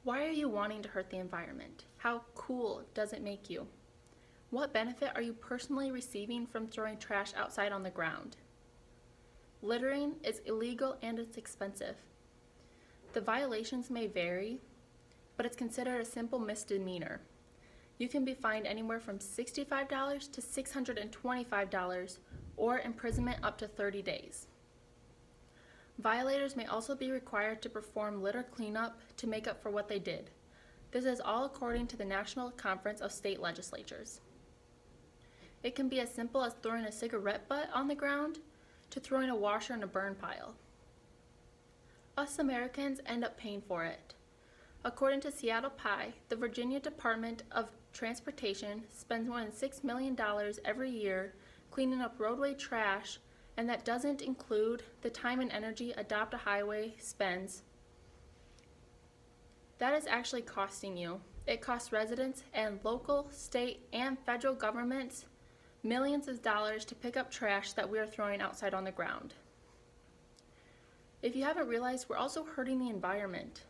Why are you wanting to hurt the environment? How cool does it make you? What benefit are you personally receiving from throwing trash outside on the ground? Littering is illegal and it's expensive. The violations may vary, but it's considered a simple misdemeanor. You can be fined anywhere from $65 to $625 or imprisonment up to 30 days. Violators may also be required to perform litter cleanup to make up for what they did. This is all according to the National Conference of State Legislatures. It can be as simple as throwing a cigarette butt on the ground to throwing a washer in a burn pile. Us Americans end up paying for it. According to Seattle Pie, the Virginia Department of Transportation spends more than $6 million every year cleaning up roadway trash, and that doesn't include the time and energy Adopt a Highway spends. That is actually costing you. It costs residents and local, state, and federal governments millions of dollars to pick up trash that we are throwing outside on the ground. If you haven't realized, we're also hurting the environment.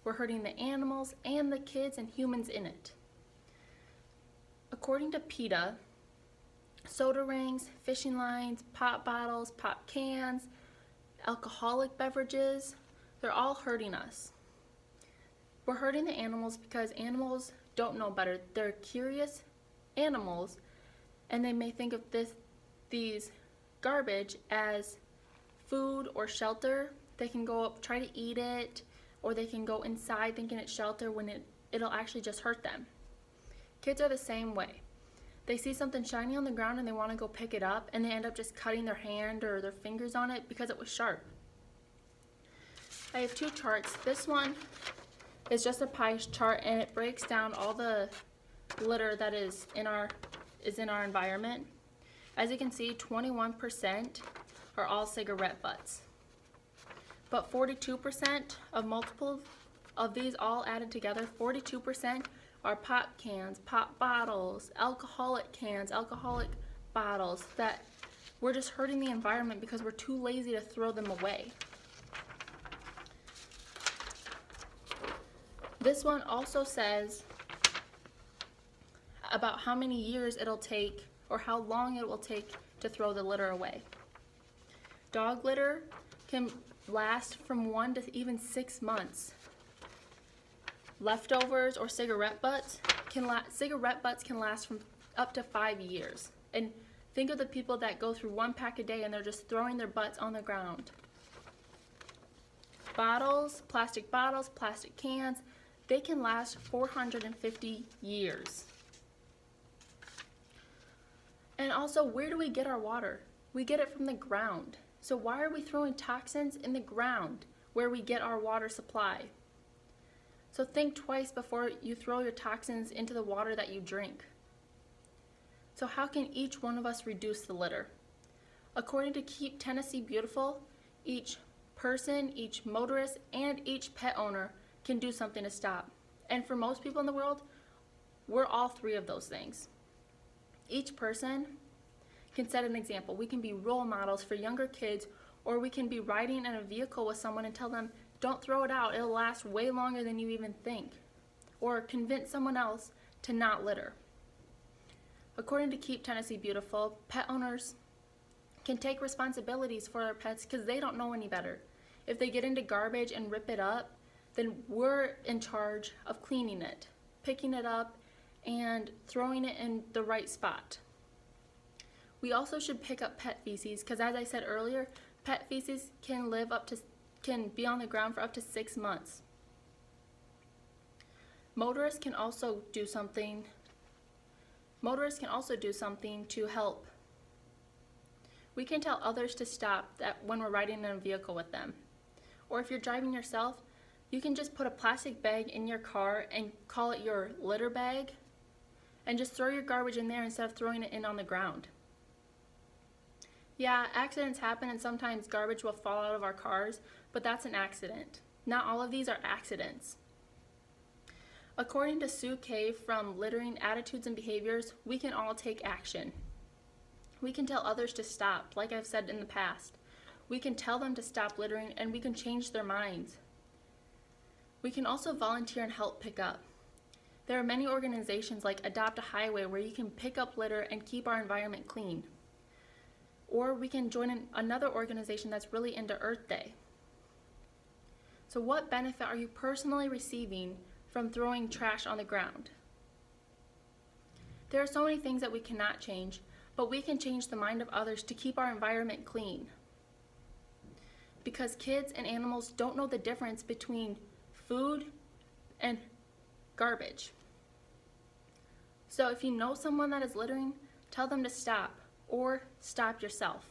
We're hurting the animals and the kids and humans in it. According to PETA, soda rings, fishing lines, pop bottles, pop cans, alcoholic beverages, they're all hurting us. We're hurting the animals because animals don't know better. They're curious animals, and they may think of these garbage as food or shelter. They can go up, try to eat it, or they can go inside thinking it's shelter when it'll actually just hurt them. Kids are the same way. They see something shiny on the ground and they want to go pick it up, and they end up just cutting their hand or their fingers on it because it was sharp. I have two charts. This one is just a pie chart, and it breaks down all the litter that is in our environment. As you can see, 21% are all cigarette butts. But 42% of multiple of these all added together, 42% are pop cans, pop bottles, alcoholic cans, alcoholic bottles, that we're just hurting the environment because we're too lazy to throw them away. This one also says about how many years it'll take or how long it will take to throw the litter away. Dog litter can last from 1 to even 6 months. Leftovers or cigarette butts can last from up to 5 years. And think of the people that go through 1 pack a day and they're just throwing their butts on the ground. Bottles, plastic cans, they can last 450 years. And also, where do we get our water? We get it from the ground. So why are we throwing toxins in the ground where we get our water supply? So think twice before you throw your toxins into the water that you drink. So how can each one of us reduce the litter? According to Keep Tennessee Beautiful, each person, each motorist, and each pet owner can do something to stop. And for most people in the world, we're all 3 of those things. Each person can set an example. We can be role models for younger kids, or we can be riding in a vehicle with someone and tell them, don't throw it out, it'll last way longer than you even think. Or convince someone else to not litter. According to Keep Tennessee Beautiful, pet owners can take responsibilities for their pets because they don't know any better. If they get into garbage and rip it up, then we're in charge of cleaning it, picking it up, and throwing it in the right spot. We also should pick up pet feces because, as I said earlier, pet feces can be on the ground for up to 6 months. Motorists can also do something to help. We can tell others to stop when we're riding in a vehicle with them. Or if you're driving yourself, you can just put a plastic bag in your car and call it your litter bag and just throw your garbage in there instead of throwing it in on the ground. Yeah, accidents happen and sometimes garbage will fall out of our cars, but that's an accident. Not all of these are accidents. According to Sue Kay from Littering Attitudes and Behaviors, we can all take action. We can tell others to stop, like I've said in the past. We can tell them to stop littering and we can change their minds. We can also volunteer and help pick up. There are many organizations like Adopt a Highway where you can pick up litter and keep our environment clean. Or we can join another organization that's really into Earth Day. So what benefit are you personally receiving from throwing trash on the ground? There are so many things that we cannot change, but we can change the mind of others to keep our environment clean. Because kids and animals don't know the difference between food and garbage. So if you know someone that is littering, tell them to stop or stop yourself.